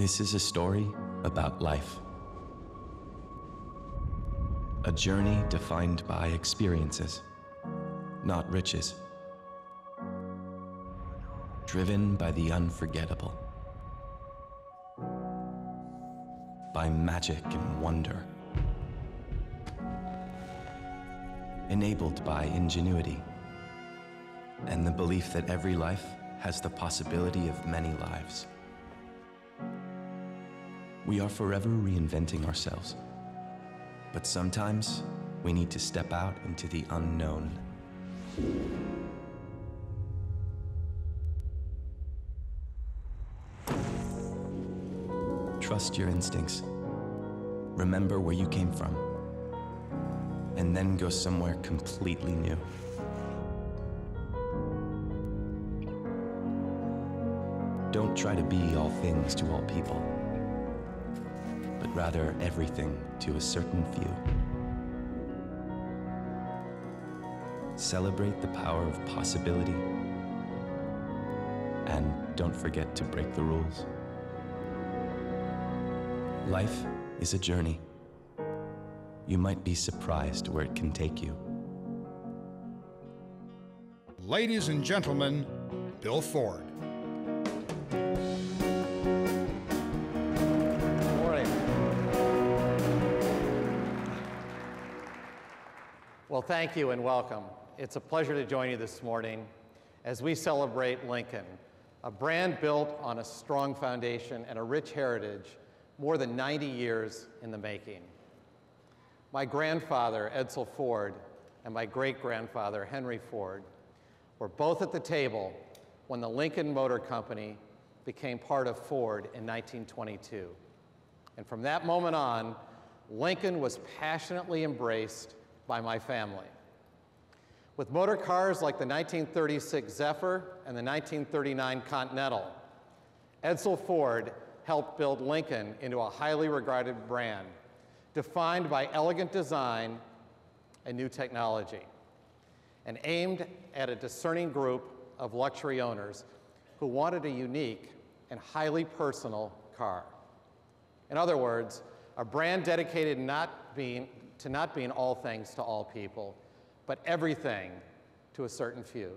This is a story about life. A journey defined by experiences, not riches. Driven by the unforgettable. By magic and wonder. Enabled by ingenuity. And the belief that every life has the possibility of many lives. We are forever reinventing ourselves. But sometimes we need to step out into the unknown. Trust your instincts. Remember where you came from. And then go somewhere completely new. Don't try to be all things to all people, but rather everything to a certain few. Celebrate the power of possibility, and don't forget to break the rules. Life is a journey. You might be surprised where it can take you. Ladies and gentlemen, Bill Ford. Well, thank you and welcome. It's a pleasure to join you this morning as we celebrate Lincoln, a brand built on a strong foundation and a rich heritage, more than 90 years in the making. My grandfather, Edsel Ford, and my great-grandfather, Henry Ford, were both at the table when the Lincoln Motor Company became part of Ford in 1922. And from that moment on, Lincoln was passionately embraced by my family. With motor cars like the 1936 Zephyr and the 1939 Continental, Edsel Ford helped build Lincoln into a highly regarded brand, defined by elegant design and new technology, and aimed at a discerning group of luxury owners who wanted a unique and highly personal car. In other words, a brand dedicated to not being all things to all people, but everything to a certain few.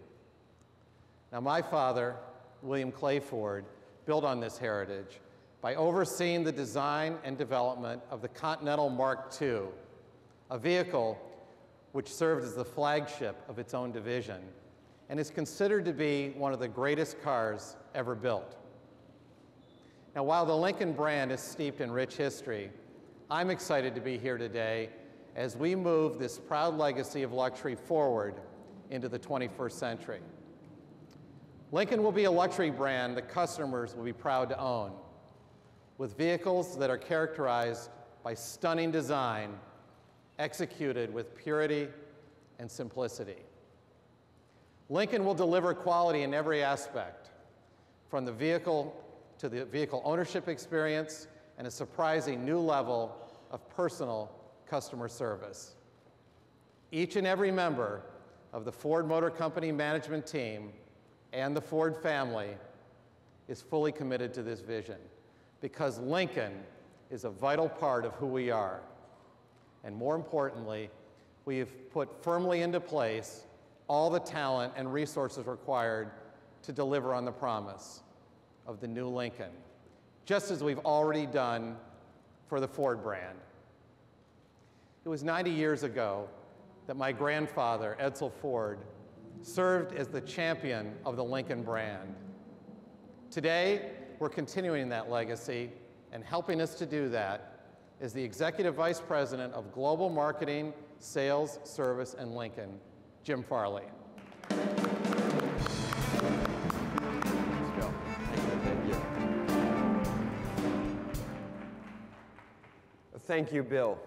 Now, my father, William Clay Ford, built on this heritage by overseeing the design and development of the Continental Mark II, a vehicle which served as the flagship of its own division and is considered to be one of the greatest cars ever built. Now, while the Lincoln brand is steeped in rich history, I'm excited to be here today as we move this proud legacy of luxury forward into the 21st century. Lincoln will be a luxury brand that customers will be proud to own, with vehicles that are characterized by stunning design, executed with purity and simplicity. Lincoln will deliver quality in every aspect, from the vehicle to the vehicle ownership experience and a surprising new level of personal customer service. Each and every member of the Ford Motor Company management team and the Ford family is fully committed to this vision because Lincoln is a vital part of who we are. And more importantly, we have put firmly into place all the talent and resources required to deliver on the promise of the new Lincoln, just as we've already done for the Ford brand. It was 90 years ago that my grandfather, Edsel Ford, served as the champion of the Lincoln brand. Today, we're continuing that legacy, and helping us to do that is the Executive Vice President of Global Marketing, Sales, Service, and Lincoln, Jim Farley. Let's go. Thank you. Thank you, Bill.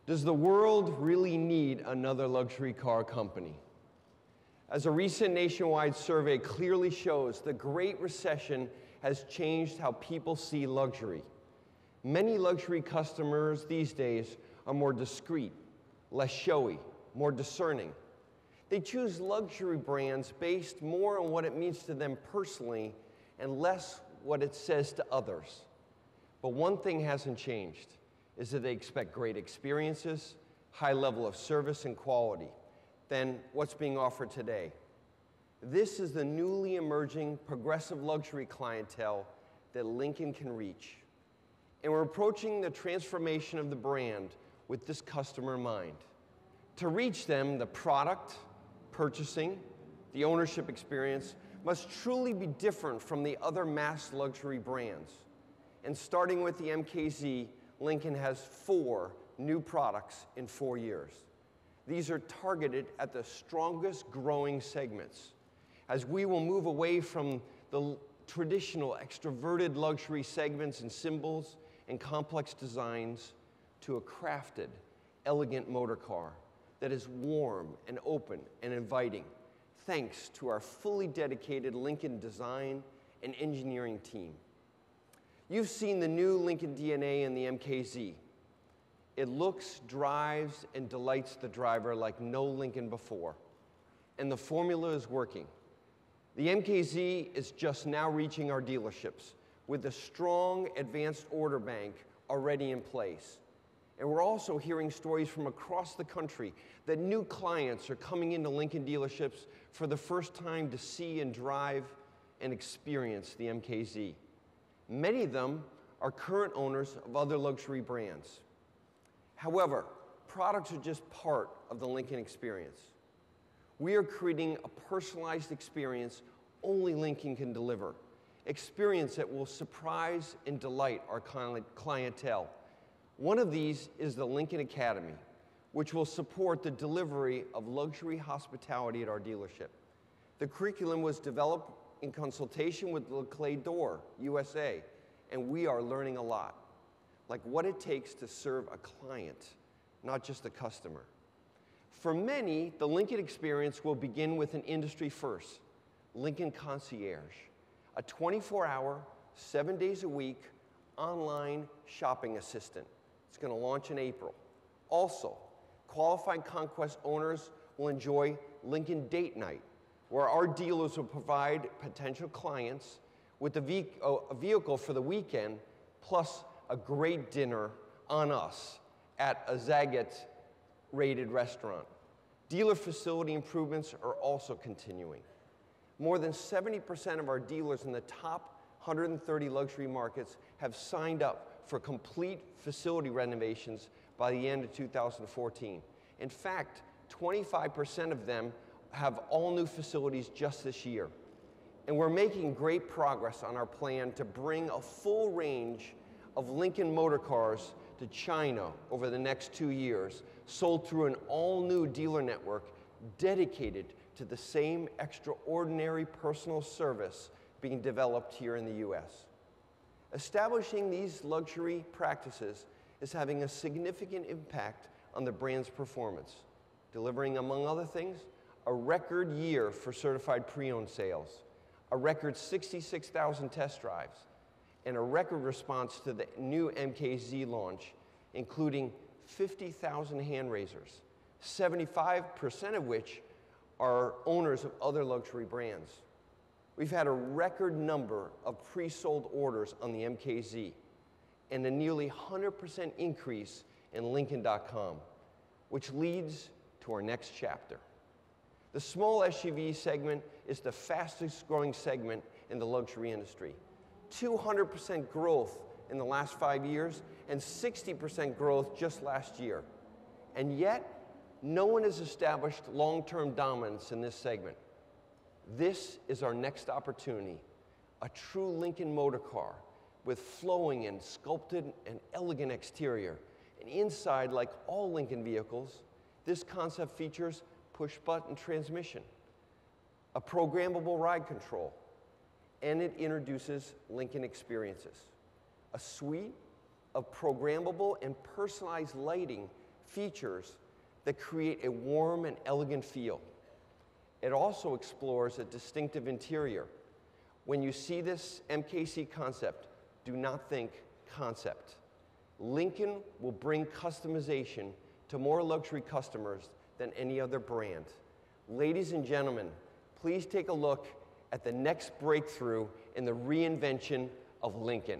Does the world really need another luxury car company? As a recent nationwide survey clearly shows, the Great Recession has changed how people see luxury. Many luxury customers these days are more discreet, less showy, more discerning. They choose luxury brands based more on what it means to them personally and less what it says to others. But one thing hasn't changed, is that they expect great experiences, high level of service and quality than what's being offered today. This is the newly emerging progressive luxury clientele that Lincoln can reach. And we're approaching the transformation of the brand with this customer in mind. To reach them, the product, purchasing, the ownership experience must truly be different from the other mass luxury brands. And starting with the MKZ, Lincoln has 4 new products in 4 years. These are targeted at the strongest growing segments, as we will move away from the traditional extroverted luxury segments and symbols and complex designs to a crafted, elegant motor car that is warm and open and inviting, thanks to our fully dedicated Lincoln design and engineering team. You've seen the new Lincoln DNA in the MKZ. It looks, drives, and delights the driver like no Lincoln before. And the formula is working. The MKZ is just now reaching our dealerships with a strong advanced order bank already in place. And we're also hearing stories from across the country that new clients are coming into Lincoln dealerships for the first time to see and drive and experience the MKZ. Many of them are current owners of other luxury brands. However, products are just part of the Lincoln experience. We are creating a personalized experience only Lincoln can deliver, experience that will surprise and delight our clientele. One of these is the Lincoln Academy, which will support the delivery of luxury hospitality at our dealership. The curriculum was developed in consultation with Leclerc Door USA, and we are learning a lot, like what it takes to serve a client, not just a customer. For many, the Lincoln experience will begin with an industry first, Lincoln Concierge, a 24-hour, 7 days a week, online shopping assistant. It's going to launch in April. Also, qualified Conquest owners will enjoy Lincoln Date Night, where our dealers will provide potential clients with a vehicle for the weekend, plus a great dinner on us at a Zagat-rated restaurant. Dealer facility improvements are also continuing. More than 70% of our dealers in the top 130 luxury markets have signed up for complete facility renovations by the end of 2014. In fact, 25% of them have all new facilities just this year. And we're making great progress on our plan to bring a full range of Lincoln motor cars to China over the next 2 years, sold through an all-new dealer network dedicated to the same extraordinary personal service being developed here in the US. Establishing these luxury practices is having a significant impact on the brand's performance, delivering, among other things, a record year for certified pre-owned sales, a record 66,000 test drives, and a record response to the new MKZ launch, including 50,000 hand raisers, 75% of which are owners of other luxury brands. We've had a record number of pre-sold orders on the MKZ and a nearly 100% increase in Lincoln.com, which leads to our next chapter. The small SUV segment is the fastest growing segment in the luxury industry. 200% growth in the last 5 years and 60% growth just last year. And yet, no one has established long-term dominance in this segment. This is our next opportunity, a true Lincoln motor car with flowing and sculpted and elegant exterior. And inside, like all Lincoln vehicles, this concept features push-button transmission, a programmable ride control, and it introduces Lincoln Experiences, a suite of programmable and personalized lighting features that create a warm and elegant feel. It also explores a distinctive interior. When you see this MKC concept, do not think concept. Lincoln will bring customization to more luxury customers than any other brand. Ladies and gentlemen, please take a look at the next breakthrough in the reinvention of Lincoln.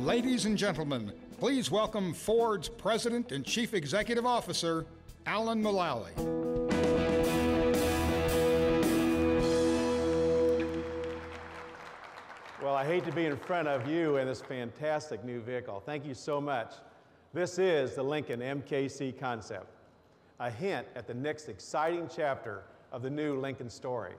Ladies and gentlemen, please welcome Ford's President and Chief Executive Officer, Alan Mulally. Well, I hate to be in front of you in this fantastic new vehicle. Thank you so much. This is the Lincoln MKC concept, a hint at the next exciting chapter of the new Lincoln story.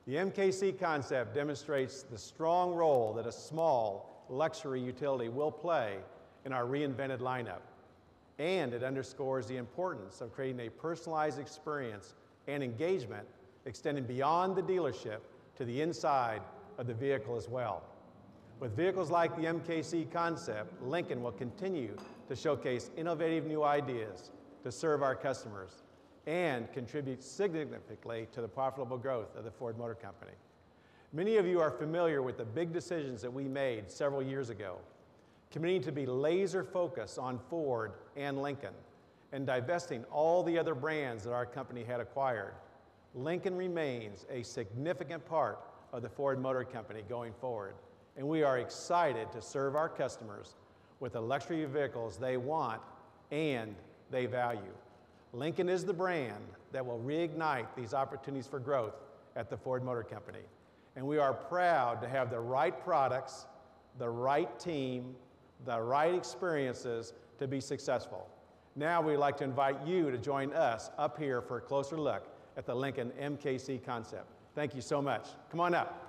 The MKC concept demonstrates the strong role that a small luxury utility will play in our reinvented lineup. And it underscores the importance of creating a personalized experience and engagement extending beyond the dealership to the inside of the vehicle as well. With vehicles like the MKC concept, Lincoln will continue to showcase innovative new ideas to serve our customers and contribute significantly to the profitable growth of the Ford Motor Company. Many of you are familiar with the big decisions that we made several years ago, committing to be laser focused on Ford and Lincoln and divesting all the other brands that our company had acquired. Lincoln remains a significant part of the Ford Motor Company going forward, and we are excited to serve our customers with the luxury vehicles they want and they value. Lincoln is the brand that will reignite these opportunities for growth at the Ford Motor Company. And we are proud to have the right products, the right team, the right experiences to be successful. Now we'd like to invite you to join us up here for a closer look at the Lincoln MKC concept. Thank you so much. Come on up.